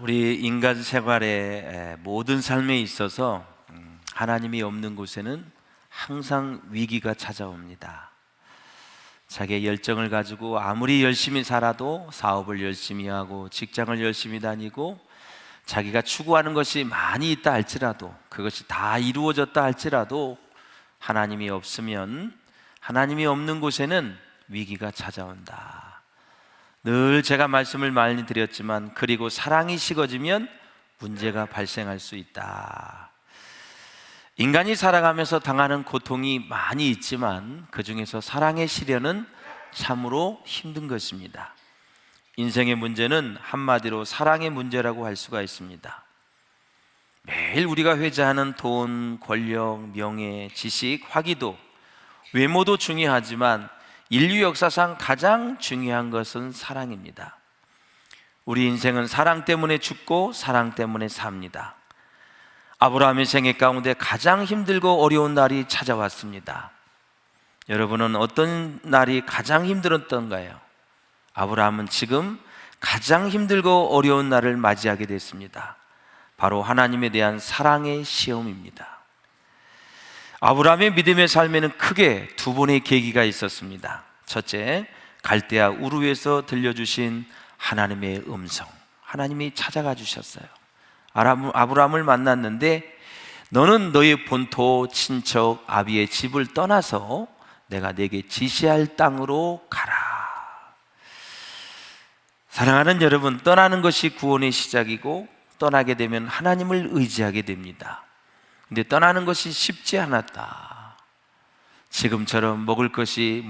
우리 인간 생활의 모든 삶에 있어서 하나님이 없는 곳에는 항상 위기가 찾아옵니다. 자기의 열정을 가지고 아무리 열심히 살아도 사업을 열심히 하고 직장을 열심히 다니고 자기가 추구하는 것이 많이 있다 할지라도, 그것이 다 이루어졌다 할지라도 하나님이 없으면, 하나님이 없는 곳에는 위기가 찾아온다. 늘 제가 말씀을 많이 드렸지만, 그리고 사랑이 식어지면 문제가 발생할 수 있다. 인간이 살아가면서 당하는 고통이 많이 있지만 그 중에서 사랑의 시련은 참으로 힘든 것입니다. 인생의 문제는 한마디로 사랑의 문제라고 할 수가 있습니다. 매일 우리가 회자하는 돈, 권력, 명예, 지식, 화기도, 외모도 중요하지만 인류 역사상 가장 중요한 것은 사랑입니다. 우리 인생은 사랑 때문에 죽고 사랑 때문에 삽니다. 아브라함의 생애 가운데 가장 힘들고 어려운 날이 찾아왔습니다. 여러분은 어떤 날이 가장 힘들었던가요? 아브라함은 지금 가장 힘들고 어려운 날을 맞이하게 됐습니다. 바로 하나님에 대한 사랑의 시험입니다. 아브라함의 믿음의 삶에는 크게 두 번의 계기가 있었습니다. 첫째, 갈대아 우르에서 들려주신 하나님의 음성, 하나님이 찾아가 주셨어요. 아브라함을 만났는데 너는 너의 본토, 친척, 아비의 집을 떠나서 내가 네게 지시할 땅으로 가라. 사랑하는 여러분, 떠나는 것이 구원의 시작이고 떠나게 되면 하나님을 의지하게 됩니다. 근데 떠나는 것이 쉽지 않았다. 지금처럼 먹을 것이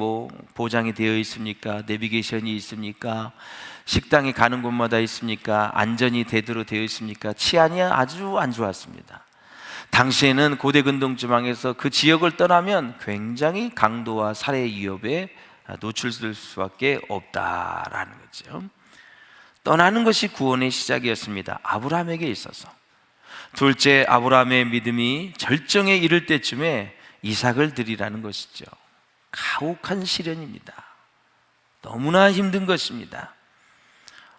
보장이 되어 있습니까? 내비게이션이 있습니까? 식당에 가는 곳마다 있습니까? 안전이 제대로 되어 있습니까? 치안이 아주 안 좋았습니다. 당시에는 고대 근동지방에서 그 지역을 떠나면 굉장히 강도와 살해 위협에 노출될 수밖에 없다라는 거죠. 떠나는 것이 구원의 시작이었습니다. 아브라함에게 있어서. 둘째, 아브라함의 믿음이 절정에 이를 때쯤에 이삭을 드리라는 것이죠. 가혹한 시련입니다. 너무나 힘든 것입니다.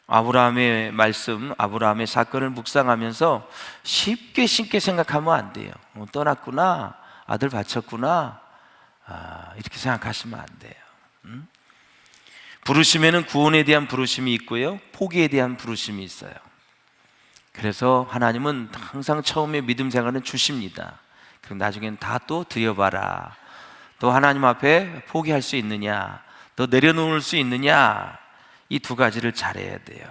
아브라함의 말씀, 아브라함의 사건을 묵상하면서 쉽게 생각하면 안 돼요. 떠났구나, 아들 바쳤구나, 이렇게 생각하시면 안 돼요. 부르심에는 구원에 대한 부르심이 있고요, 포기에 대한 부르심이 있어요. 그래서 하나님은 항상 처음에 믿음 생활은 주십니다. 그럼 나중엔 다 또 드려봐라. 또 하나님 앞에 포기할 수 있느냐, 또 내려놓을 수 있느냐, 이 두 가지를 잘해야 돼요.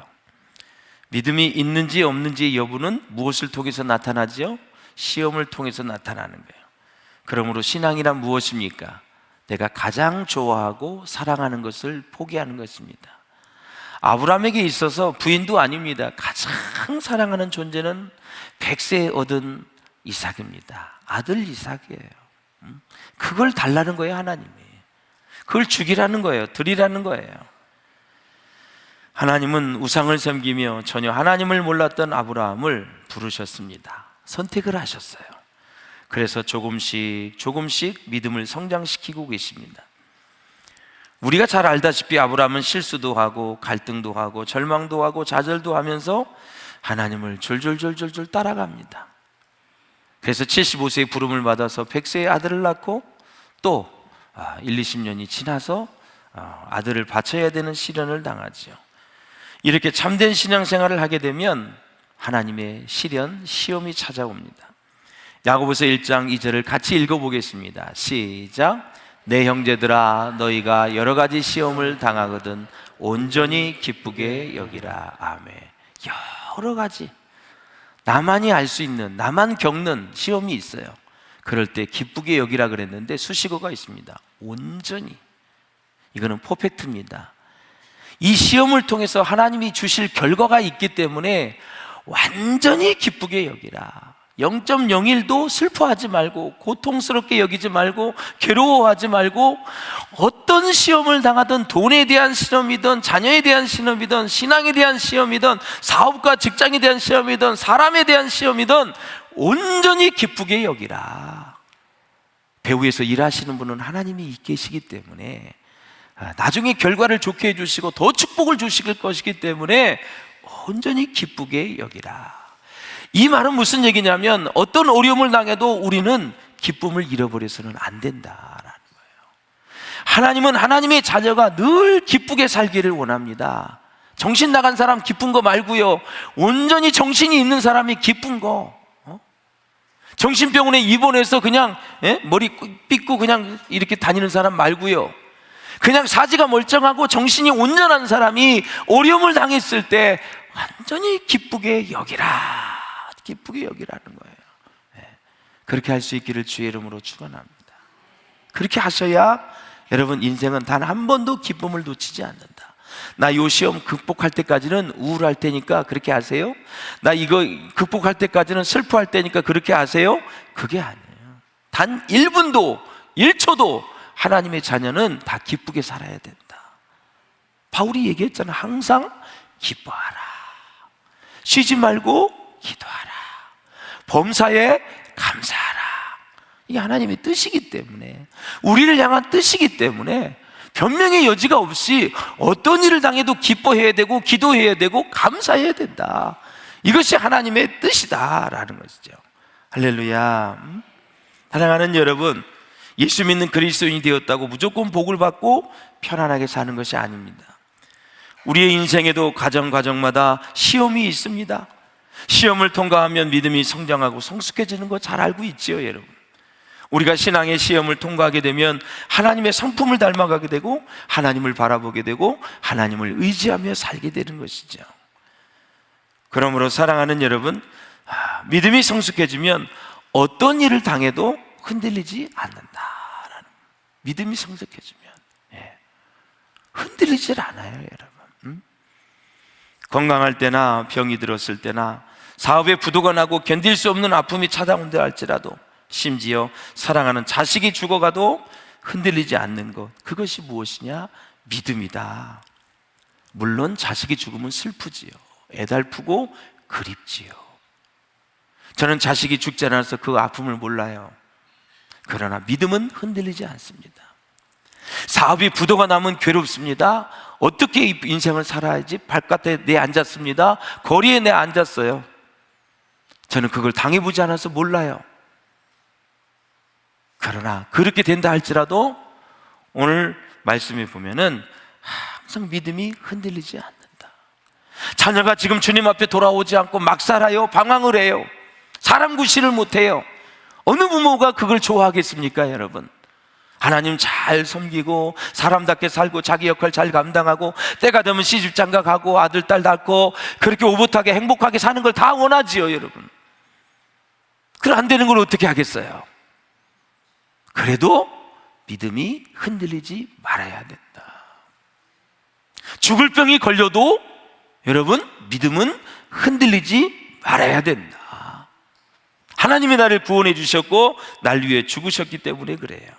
믿음이 있는지 없는지 여부는 무엇을 통해서 나타나죠? 시험을 통해서 나타나는 거예요. 그러므로 신앙이란 무엇입니까? 내가 가장 좋아하고 사랑하는 것을 포기하는 것입니다. 아브라함에게 있어서 부인도 아닙니다. 가장 사랑하는 존재는 100세에 얻은 이삭입니다. 아들 이삭이에요. 그걸 달라는 거예요, 하나님이. 그걸 주기라는 거예요, 드리라는 거예요. 하나님은 우상을 섬기며 전혀 하나님을 몰랐던 아브라함을 부르셨습니다. 선택을 하셨어요. 그래서 조금씩 믿음을 성장시키고 계십니다. 우리가 잘 알다시피 아브라함은 실수도 하고 갈등도 하고 절망도 하고 좌절도 하면서 하나님을 졸졸 따라갑니다. 그래서 75세의 부름을 받아서 100세의 아들을 낳고 또 20년이 지나서 아들을 바쳐야 되는 시련을 당하죠. 이렇게 참된 신앙생활을 하게 되면 하나님의 시험이 찾아옵니다. 야고보서 1장 2절을 같이 읽어보겠습니다. 시작. 내 형제들아, 너희가 여러 가지 시험을 당하거든 온전히 기쁘게 여기라. 아멘. 여러 가지, 나만이 알 수 있는, 나만 겪는 시험이 있어요. 그럴 때 기쁘게 여기라 그랬는데 수식어가 있습니다. 온전히. 이거는 퍼펙트입니다. 이 시험을 통해서 하나님이 주실 결과가 있기 때문에 완전히 기쁘게 여기라. 0.01도 슬퍼하지 말고, 고통스럽게 여기지 말고, 괴로워하지 말고, 어떤 시험을 당하든, 돈에 대한 시험이든, 자녀에 대한 시험이든, 신앙에 대한 시험이든, 사업과 직장에 대한 시험이든, 사람에 대한 시험이든 온전히 기쁘게 여기라. 배후에서 일하시는 분은 하나님이 계시기 때문에 나중에 결과를 좋게 해주시고 더 축복을 주실 것이기 때문에 온전히 기쁘게 여기라. 이 말은 무슨 얘기냐면 어떤 어려움을 당해도 우리는 기쁨을 잃어버려서는 안 된다라는 거예요. 하나님은 하나님의 자녀가 늘 기쁘게 살기를 원합니다. 정신 나간 사람 기쁜 거 말고요, 온전히 정신이 있는 사람이 기쁜 거. 정신병원에 입원해서 그냥 머리 삐고 그냥 이렇게 다니는 사람 말고요, 그냥 사지가 멀쩡하고 정신이 온전한 사람이 어려움을 당했을 때 완전히 기쁘게 여기라, 기쁘게 여기라는 거예요. 그렇게 할 수 있기를 주의 이름으로 축원합니다. 그렇게 하셔야 여러분 인생은 단 한 번도 기쁨을 놓치지 않는다. 나 요 시험 극복할 때까지는 우울할 테니까 그렇게 하세요. 나 이거 극복할 때까지는 슬퍼할 때니까 그렇게 하세요. 그게 아니에요. 단 1분도 1초도 하나님의 자녀는 다 기쁘게 살아야 된다. 바울이 얘기했잖아. 항상 기뻐하라, 쉬지 말고 기도하라, 범사에 감사하라. 이게 하나님의 뜻이기 때문에, 우리를 향한 뜻이기 때문에 변명의 여지가 없이 어떤 일을 당해도 기뻐해야 되고 기도해야 되고 감사해야 된다. 이것이 하나님의 뜻이다라는 것이죠. 할렐루야. 사랑하는 여러분, 예수 믿는 그리스도인이 되었다고 무조건 복을 받고 편안하게 사는 것이 아닙니다. 우리의 인생에도 과정마다 시험이 있습니다. 시험을 통과하면 믿음이 성장하고 성숙해지는 거 잘 알고 있지요, 여러분. 우리가 신앙의 시험을 통과하게 되면 하나님의 성품을 닮아가게 되고 하나님을 바라보게 되고 하나님을 의지하며 살게 되는 것이죠. 그러므로 사랑하는 여러분, 믿음이 성숙해지면 어떤 일을 당해도 흔들리지 않는다라는, 믿음이 성숙해지면 흔들리질 않아요, 여러분. 건강할 때나 병이 들었을 때나 사업에 부도가 나고 견딜 수 없는 아픔이 찾아온다 할지라도, 심지어 사랑하는 자식이 죽어가도 흔들리지 않는 것, 그것이 무엇이냐? 믿음이다. 물론 자식이 죽으면 슬프지요, 애달프고 그립지요. 저는 자식이 죽지 않아서 그 아픔을 몰라요. 그러나 믿음은 흔들리지 않습니다. 사업이 부도가 나면 괴롭습니다. 어떻게 인생을 살아야지? 바깥에 내 앉았습니다. 거리에 내 앉았어요. 저는 그걸 당해보지 않아서 몰라요. 그러나 그렇게 된다 할지라도 오늘 말씀에 보면은 항상 믿음이 흔들리지 않는다. 자녀가 지금 주님 앞에 돌아오지 않고 막 살아요. 방황을 해요. 사람 구실을 못해요. 어느 부모가 그걸 좋아하겠습니까, 여러분? 하나님 잘 섬기고 사람답게 살고 자기 역할 잘 감당하고 때가 되면 시집장가 가고 아들 딸 낳고 그렇게 오붓하게 행복하게 사는 걸 다 원하지요, 여러분. 그럼 안 되는 걸 어떻게 하겠어요? 그래도 믿음이 흔들리지 말아야 된다. 죽을 병이 걸려도 여러분, 믿음은 흔들리지 말아야 된다. 하나님이 나를 구원해 주셨고 날 위해 죽으셨기 때문에 그래요.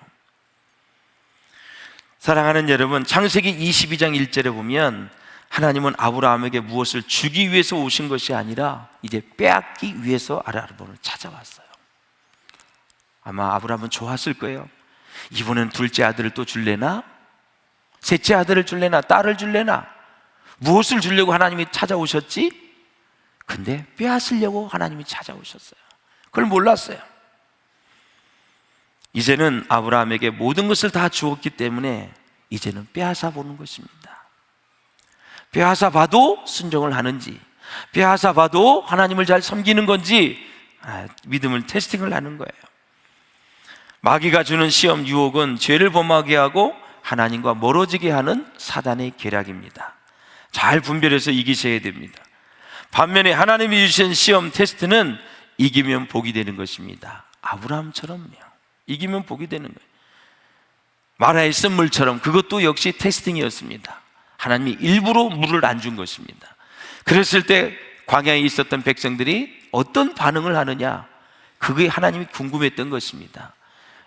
사랑하는 여러분, 창세기 22장 1절에 보면 하나님은 아브라함에게 무엇을 주기 위해서 오신 것이 아니라 이제 빼앗기 위해서 아브라함을 찾아왔어요. 아마 아브라함은 좋았을 거예요. 이번엔 둘째 아들을 또 줄래나? 셋째 아들을 줄래나? 딸을 줄래나? 무엇을 주려고 하나님이 찾아오셨지? 근데 빼앗으려고 하나님이 찾아오셨어요. 그걸 몰랐어요. 이제는 아브라함에게 모든 것을 다 주었기 때문에 이제는 빼앗아 보는 것입니다. 빼앗아 봐도 순종을 하는지, 빼앗아 봐도 하나님을 잘 섬기는 건지 믿음을 테스팅을 하는 거예요. 마귀가 주는 시험, 유혹은 죄를 범하게 하고 하나님과 멀어지게 하는 사단의 계략입니다. 잘 분별해서 이기셔야 됩니다. 반면에 하나님이 주신 시험, 테스트는 이기면 복이 되는 것입니다. 아브라함처럼요, 이기면 복이 되는 거예요. 마라의 쓴물처럼 그것도 역시 테스팅이었습니다. 하나님이 일부러 물을 안 준 것입니다. 그랬을 때 광야에 있었던 백성들이 어떤 반응을 하느냐, 그게 하나님이 궁금했던 것입니다.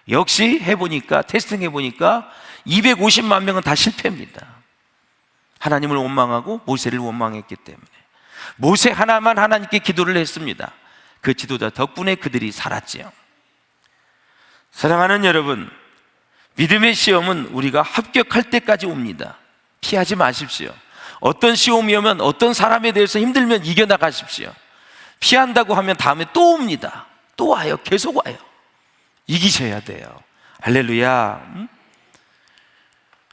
역시 해보니까, 테스팅 해보니까 250만 명은 다 실패입니다. 하나님을 원망하고 모세를 원망했기 때문에. 모세 하나만 하나님께 기도를 했습니다. 그 지도자 덕분에 그들이 살았지요. 사랑하는 여러분, 믿음의 시험은 우리가 합격할 때까지 옵니다. 피하지 마십시오. 어떤 시험이 오면, 어떤 사람에 대해서 힘들면 이겨나가십시오. 피한다고 하면 다음에 또 옵니다. 또 와요. 계속 와요. 이기셔야 돼요. 할렐루야.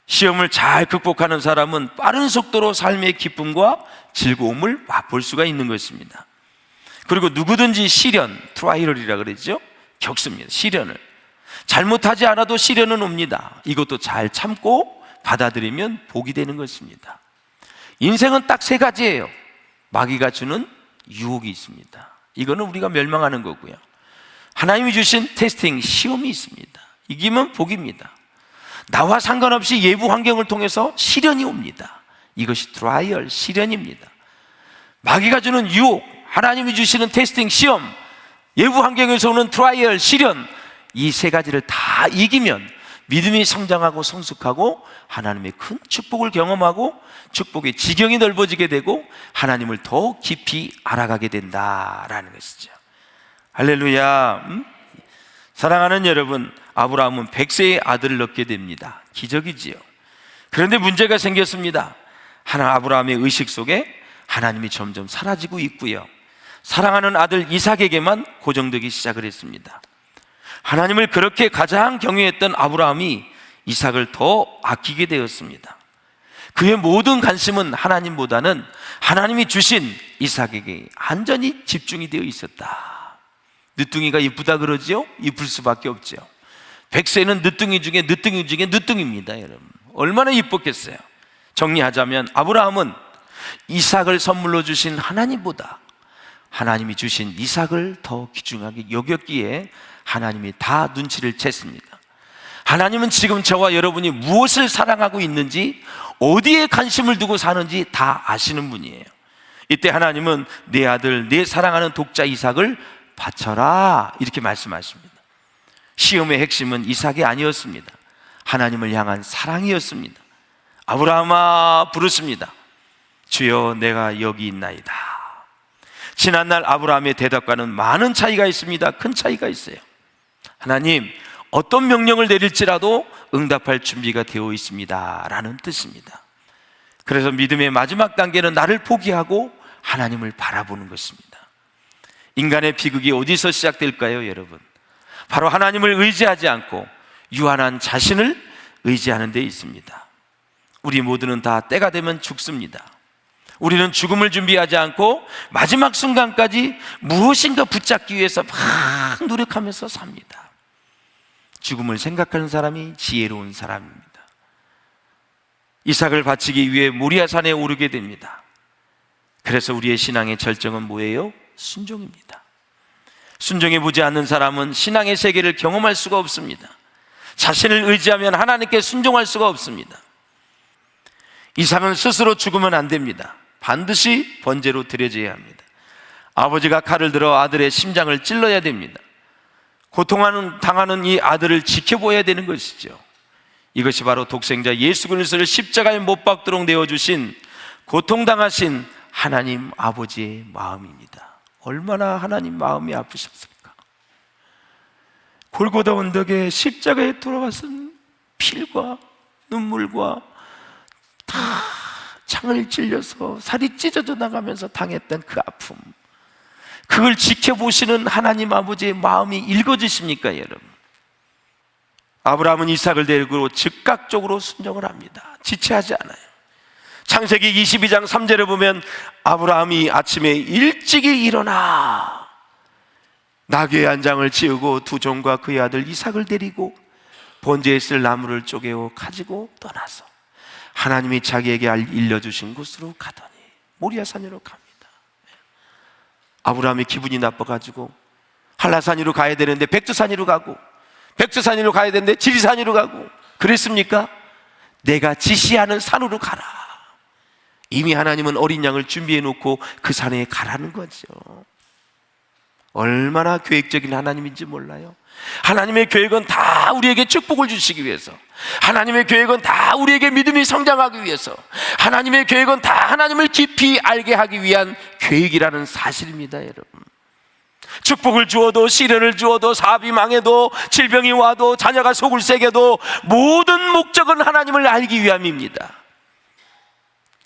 시험을 잘 극복하는 사람은 빠른 속도로 삶의 기쁨과 즐거움을 맛볼 수가 있는 것입니다. 그리고 누구든지 시련, 트라이얼이라 그러죠. 겪습니다. 시련을. 잘못하지 않아도 시련은 옵니다. 이것도 잘 참고 받아들이면 복이 되는 것입니다. 인생은 딱 세 가지예요. 마귀가 주는 유혹이 있습니다. 이거는 우리가 멸망하는 거고요. 하나님이 주신 테스팅, 시험이 있습니다. 이기면 복입니다. 나와 상관없이 외부 환경을 통해서 시련이 옵니다. 이것이 트라이얼, 시련입니다. 마귀가 주는 유혹, 하나님이 주시는 테스팅, 시험, 외부 환경에서 오는 트라이얼, 시련, 이 세 가지를 다 이기면 믿음이 성장하고 성숙하고 하나님의 큰 축복을 경험하고 축복의 지경이 넓어지게 되고 하나님을 더 깊이 알아가게 된다라는 것이죠. 할렐루야. 사랑하는 여러분, 아브라함은 100세의 아들을 낳게 됩니다. 기적이지요. 그런데 문제가 생겼습니다. 아브라함의 의식 속에 하나님이 점점 사라지고 있고요. 사랑하는 아들 이삭에게만 고정되기 시작을 했습니다. 하나님을 그렇게 가장 경외했던 아브라함이 이삭을 더 아끼게 되었습니다. 그의 모든 관심은 하나님보다는 하나님이 주신 이삭에게 완전히 집중이 되어 있었다. 늦둥이가 이쁘다 그러죠? 이쁠 수밖에 없죠. 100세는 늦둥이 중에 늦둥이입니다. 여러분, 얼마나 이뻤겠어요. 정리하자면 아브라함은 이삭을 선물로 주신 하나님보다 하나님이 주신 이삭을 더 귀중하게 여겼기에 하나님이 다 눈치를 챘습니다. 하나님은 지금 저와 여러분이 무엇을 사랑하고 있는지, 어디에 관심을 두고 사는지 다 아시는 분이에요. 이때 하나님은 내 아들, 내 사랑하는 독자 이삭을 바쳐라, 이렇게 말씀하십니다. 시험의 핵심은 이삭이 아니었습니다. 하나님을 향한 사랑이었습니다. 아브라함아 부르십니다. 주여, 내가 여기 있나이다. 지난날 아브라함의 대답과는 많은 차이가 있습니다. 큰 차이가 있어요. 하나님, 어떤 명령을 내릴지라도 응답할 준비가 되어 있습니다 라는 뜻입니다. 그래서 믿음의 마지막 단계는 나를 포기하고 하나님을 바라보는 것입니다. 인간의 비극이 어디서 시작될까요, 여러분? 바로 하나님을 의지하지 않고 유한한 자신을 의지하는 데 있습니다. 우리 모두는 다 때가 되면 죽습니다. 우리는 죽음을 준비하지 않고 마지막 순간까지 무엇인가 붙잡기 위해서 막 노력하면서 삽니다. 죽음을 생각하는 사람이 지혜로운 사람입니다. 이삭을 바치기 위해 모리아산에 오르게 됩니다. 그래서 우리의 신앙의 절정은 뭐예요? 순종입니다. 순종해 보지 않는 사람은 신앙의 세계를 경험할 수가 없습니다. 자신을 의지하면 하나님께 순종할 수가 없습니다. 이삭은 스스로 죽으면 안 됩니다. 반드시 번제로 드려져야 합니다. 아버지가 칼을 들어 아들의 심장을 찔러야 됩니다. 당하는 이 아들을 지켜보아야 되는 것이죠. 이것이 바로 독생자 예수 그리스도를 십자가에 못 박도록 내어주신 고통당하신 하나님 아버지의 마음입니다. 얼마나 하나님 마음이 아프셨습니까? 골고다 언덕에 십자가에 돌아가신 피와 눈물과 다 창을 찔려서 살이 찢어져 나가면서 당했던 그 아픔, 그걸 지켜보시는 하나님 아버지의 마음이 읽어지십니까, 여러분? 아브라함은 이삭을 데리고 즉각적으로 순종을 합니다. 지체하지 않아요. 창세기 22장 3절에 보면 아브라함이 아침에 일찍이 일어나 나귀의 한 장을 지우고 두 종과 그의 아들 이삭을 데리고 번제에 쓸 나무를 쪼개어 가지고 떠나서 하나님이 자기에게 일러주신 곳으로 가더니 모리아산으로 갑니다. 아브라함이 기분이 나빠가지고 한라산으로 가야 되는데 백두산으로 가고, 백두산으로 가야 되는데 지리산으로 가고, 그랬습니까? 내가 지시하는 산으로 가라. 이미 하나님은 어린 양을 준비해 놓고 그 산에 가라는 거죠. 얼마나 계획적인 하나님인지 몰라요. 하나님의 계획은 다 우리에게 축복을 주시기 위해서, 하나님의 계획은 다 우리에게 믿음이 성장하기 위해서, 하나님의 계획은 다 하나님을 깊이 알게 하기 위한 계획이라는 사실입니다. 여러분, 축복을 주어도 시련을 주어도 사업이 망해도 질병이 와도 자녀가 속을 새겨도 모든 목적은 하나님을 알기 위함입니다.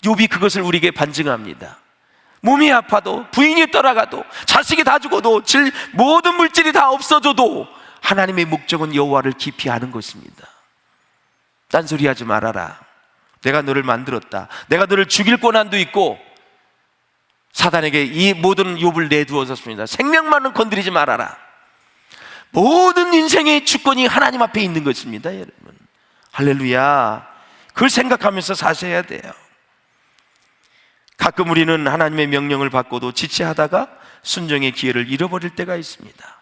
욥이 그것을 우리에게 반증합니다. 몸이 아파도, 부인이 떠나가도, 자식이 다 죽어도, 모든 물질이 다 없어져도 하나님의 목적은 여호와를 깊이 아는 것입니다. 딴소리 하지 말아라. 내가 너를 만들었다. 내가 너를 죽일 권한도 있고, 사단에게 이 모든 욥을 내두었습니다. 생명만은 건드리지 말아라. 모든 인생의 주권이 하나님 앞에 있는 것입니다, 여러분. 할렐루야. 그걸 생각하면서 사셔야 돼요. 가끔 우리는 하나님의 명령을 받고도 지체하다가 순종의 기회를 잃어버릴 때가 있습니다.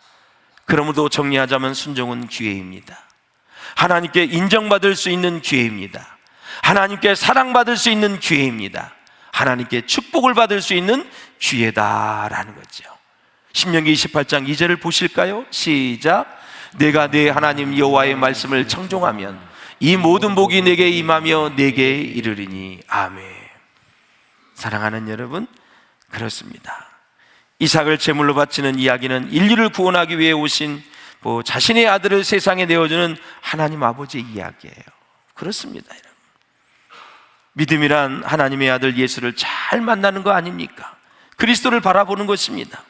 그러므로 정리하자면 순종은 기회입니다. 하나님께 인정받을 수 있는 기회입니다. 하나님께 사랑받을 수 있는 기회입니다. 하나님께 축복을 받을 수 있는 기회다라는 거죠. 신명기 28장 2절을 보실까요? 시작. 내가 내 하나님 여호와의 말씀을 청종하면 이 모든 복이 내게 임하며 내게 이르리니. 아멘. 사랑하는 여러분, 그렇습니다. 이삭을 제물로 바치는 이야기는 인류를 구원하기 위해 오신 자신의 아들을 세상에 내어주는 하나님 아버지의 이야기예요. 그렇습니다, 여러분. 믿음이란 하나님의 아들 예수를 잘 만나는 거 아닙니까? 그리스도를 바라보는 것입니다.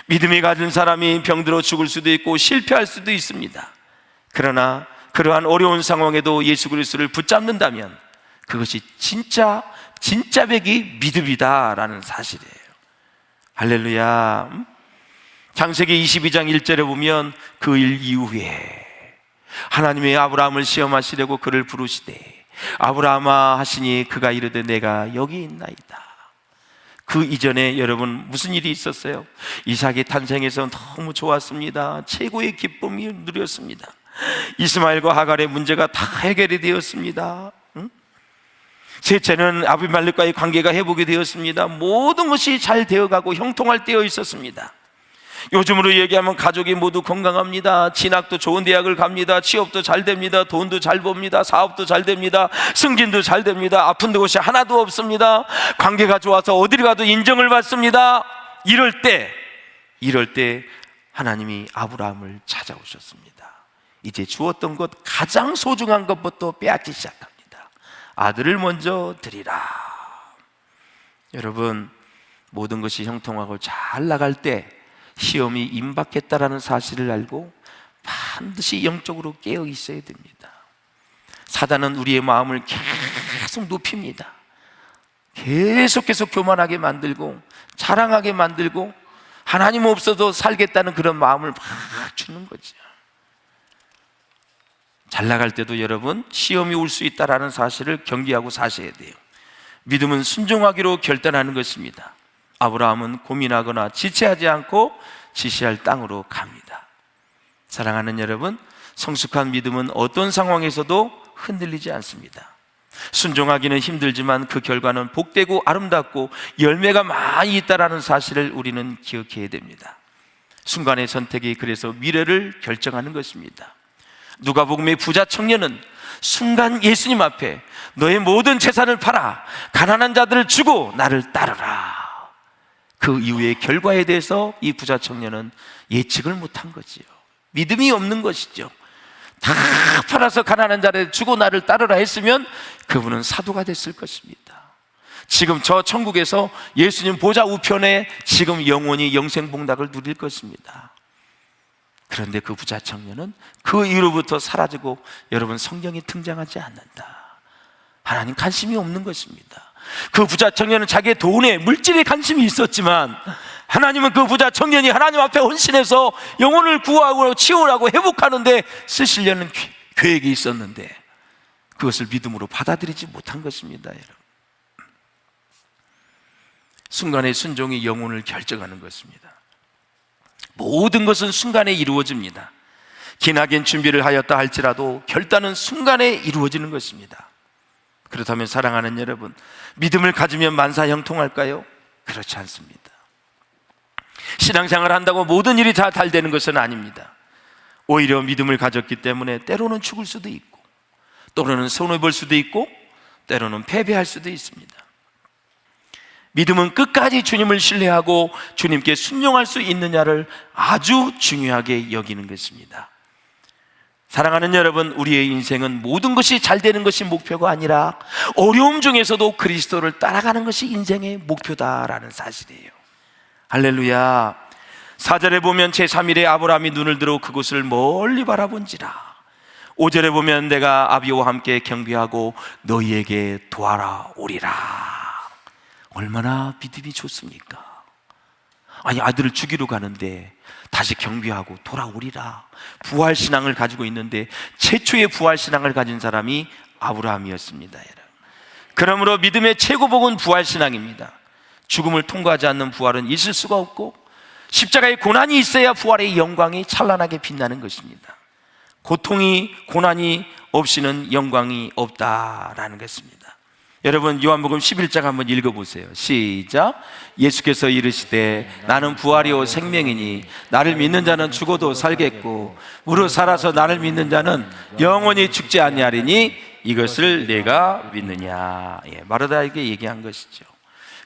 믿음이 가진 사람이 병들어 죽을 수도 있고 실패할 수도 있습니다. 그러나 그러한 어려운 상황에도 예수 그리스도를 붙잡는다면 그것이 진짜 백이 믿음이다라는 사실이에요. 할렐루야. 창세기 22장 1절에 보면 그 일 이후에 하나님의 아브라함을 시험하시려고 그를 부르시되 아브라함아 하시니 그가 이르되 내가 여기 있나이다. 그 이전에 여러분 무슨 일이 있었어요? 이삭이 탄생해서 너무 좋았습니다. 최고의 기쁨이 누렸습니다. 이스마엘과 하갈의 문제가 다 해결이 되었습니다. 셋째는 아비멜렉과의 관계가 회복이 되었습니다. 모든 것이 잘 되어가고 형통할 때어 있었습니다. 요즘으로 얘기하면 가족이 모두 건강합니다. 진학도 좋은 대학을 갑니다. 취업도 잘 됩니다. 돈도 잘 법니다. 사업도 잘 됩니다. 승진도 잘 됩니다. 아픈 곳이 하나도 없습니다. 관계가 좋아서 어디를 가도 인정을 받습니다. 이럴 때 하나님이 아브라함을 찾아오셨습니다. 이제 주었던 것 가장 소중한 것부터 빼앗기 시작합니다. 아들을 먼저 드리라. 여러분, 모든 것이 형통하고 잘 나갈 때 시험이 임박했다라는 사실을 알고 반드시 영적으로 깨어 있어야 됩니다. 사단은 우리의 마음을 계속 높입니다. 계속해서 교만하게 만들고 자랑하게 만들고 하나님 없어도 살겠다는 그런 마음을 막 주는 거죠. 잘 나갈 때도 여러분 시험이 올 수 있다는 사실을 경계하고 사셔야 돼요. 믿음은 순종하기로 결단하는 것입니다. 아브라함은 고민하거나 지체하지 않고 지시할 땅으로 갑니다. 사랑하는 여러분, 성숙한 믿음은 어떤 상황에서도 흔들리지 않습니다. 순종하기는 힘들지만 그 결과는 복되고 아름답고 열매가 많이 있다는 사실을 우리는 기억해야 됩니다. 순간의 선택이 그래서 미래를 결정하는 것입니다. 누가복음의 부자 청년은 순간 예수님 앞에 너의 모든 재산을 팔아 가난한 자들을 주고 나를 따르라. 그 이후의 결과에 대해서 이 부자 청년은 예측을 못한 거지요. 믿음이 없는 것이죠. 다 팔아서 가난한 자를 주고 나를 따르라 했으면 그분은 사도가 됐을 것입니다. 지금 저 천국에서 예수님 보좌 우편에 지금 영원히 영생봉락을 누릴 것입니다. 그런데 그 부자 청년은 그 이후로부터 사라지고 여러분 성경에 등장하지 않는다. 하나님 관심이 없는 것입니다. 그 부자 청년은 자기의 돈에 물질에 관심이 있었지만 하나님은 그 부자 청년이 하나님 앞에 헌신해서 영혼을 구하고 치유하고 회복하는데 쓰시려는 계획이 있었는데 그것을 믿음으로 받아들이지 못한 것입니다. 여러분, 순간의 순종이 영혼을 결정하는 것입니다. 모든 것은 순간에 이루어집니다. 기나긴 준비를 하였다 할지라도 결단은 순간에 이루어지는 것입니다. 그렇다면 사랑하는 여러분, 믿음을 가지면 만사 형통할까요? 그렇지 않습니다. 신앙생활을 한다고 모든 일이 다 잘 되는 것은 아닙니다. 오히려 믿음을 가졌기 때문에 때로는 죽을 수도 있고 때로는 손해볼 수도 있고 때로는 패배할 수도 있습니다. 믿음은 끝까지 주님을 신뢰하고 주님께 순종할 수 있느냐를 아주 중요하게 여기는 것입니다. 사랑하는 여러분, 우리의 인생은 모든 것이 잘 되는 것이 목표가 아니라 어려움 중에서도 그리스도를 따라가는 것이 인생의 목표다라는 사실이에요. 할렐루야. 4절에 보면 제3일에 아브라함이 눈을 들어 그곳을 멀리 바라본지라. 5절에 보면 내가 아비와 함께 경배하고 너희에게 도하라 오리라. 얼마나 믿음이 좋습니까? 아니, 아들을 죽이러 가는데 다시 경배하고 돌아오리라. 부활신앙을 가지고 있는데 최초의 부활신앙을 가진 사람이 아브라함이었습니다. 그러므로 믿음의 최고복은 부활신앙입니다. 죽음을 통과하지 않는 부활은 있을 수가 없고 십자가의 고난이 있어야 부활의 영광이 찬란하게 빛나는 것입니다. 고난이 없이는 영광이 없다라는 것입니다. 여러분, 요한복음 11장 한번 읽어보세요. 시작. 예수께서 이르시되 나는 부활이요 생명이니 나를 믿는 자는 죽어도 살겠고 무릇 살아서 나를 믿는 자는 영원히 죽지 아니하리니 이것을 내가 믿느냐. 마르다에게 얘기한 것이죠.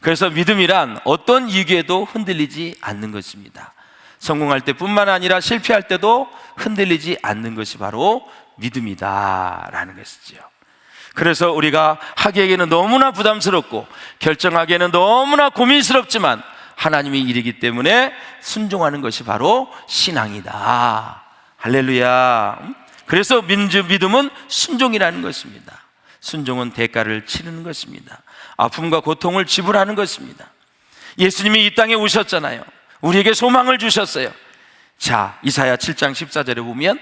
그래서 믿음이란 어떤 위기에도 흔들리지 않는 것입니다. 성공할 때뿐만 아니라 실패할 때도 흔들리지 않는 것이 바로 믿음이다라는 것이죠. 그래서 우리가 하기에는 너무나 부담스럽고 결정하기에는 너무나 고민스럽지만 하나님이 이르기 때문에 순종하는 것이 바로 신앙이다. 할렐루야. 그래서 믿음은 순종이라는 것입니다. 순종은 대가를 치르는 것입니다. 아픔과 고통을 지불하는 것입니다. 예수님이 이 땅에 오셨잖아요. 우리에게 소망을 주셨어요. 자, 이사야 7장 14절에 보면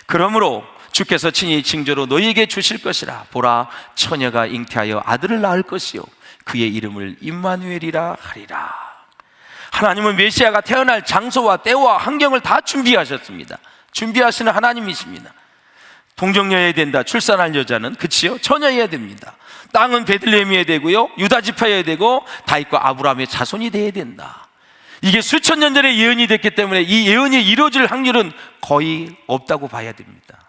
그러므로 주께서 친히 징조로 너희에게 주실 것이라. 보라, 처녀가 잉태하여 아들을 낳을 것이요 그의 이름을 임마누엘이라 하리라. 하나님은 메시아가 태어날 장소와 때와 환경을 다 준비하셨습니다. 준비하시는 하나님이십니다. 동정녀여야 된다. 출산할 여자는, 그치요? 처녀여야 됩니다. 땅은 베들레헴이어야 되고요, 유다 지파여야 되고 다윗과 아브라함의 자손이 되어야 된다. 이게 수천 년 전에 예언이 됐기 때문에 이 예언이 이루어질 확률은 거의 없다고 봐야 됩니다.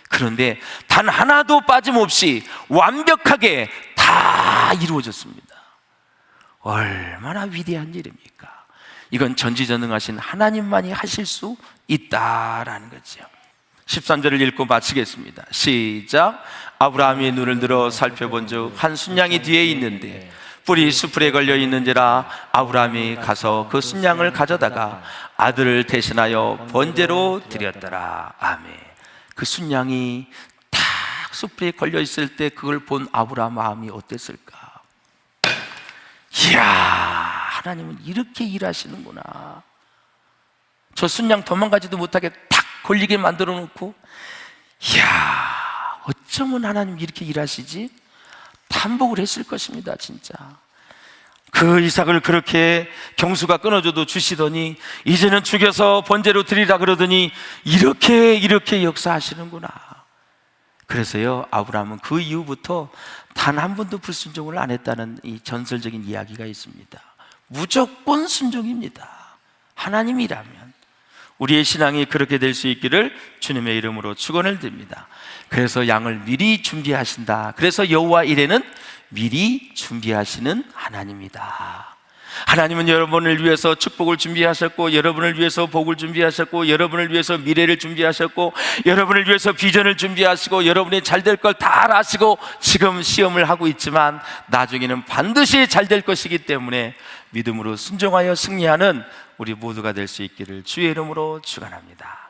그런데 단 하나도 빠짐없이 완벽하게 다 이루어졌습니다. 얼마나 위대한 일입니까? 이건 전지전능하신 하나님만이 하실 수 있다라는 거죠. 13절을 읽고 마치겠습니다. 시작. 아브라함이 눈을 들어 살펴본즉 한 순양이 뒤에 있는데 뿔이 수풀에 걸려 있는지라. 아브라함이 가서 그 순양을 가져다가 아들을 대신하여 번제로 드렸더라. 아멘. 그 순양이 딱 수풀에 걸려 있을 때 그걸 본 아브라함 마음이 어땠을까? 이야, 하나님은 이렇게 일하시는구나. 저 순양 도망가지도 못하게 탁 걸리게 만들어 놓고, 이야, 어쩌면 하나님 이렇게 일하시지? 탄복을 했을 것입니다. 진짜 그 이삭을 그렇게 경수가 끊어줘도 주시더니 이제는 죽여서 번제로 드리라 그러더니 이렇게 역사하시는구나. 그래서요, 아브라함은 그 이후부터 단 한 번도 불순종을 안 했다는 이 전설적인 이야기가 있습니다. 무조건 순종입니다. 하나님이라면. 우리의 신앙이 그렇게 될 수 있기를 주님의 이름으로 축원을 드립니다. 그래서 양을 미리 준비하신다. 그래서 여호와 이레는 미리 준비하시는 하나님이다. 하나님은 여러분을 위해서 축복을 준비하셨고, 여러분을 위해서 복을 준비하셨고, 여러분을 위해서 미래를 준비하셨고, 여러분을 위해서 비전을 준비하시고, 여러분이 잘 될 걸 다 아시고 지금 시험을 하고 있지만 나중에는 반드시 잘 될 것이기 때문에 믿음으로 순종하여 승리하는 우리 모두가 될 수 있기를 주의 이름으로 축원합니다.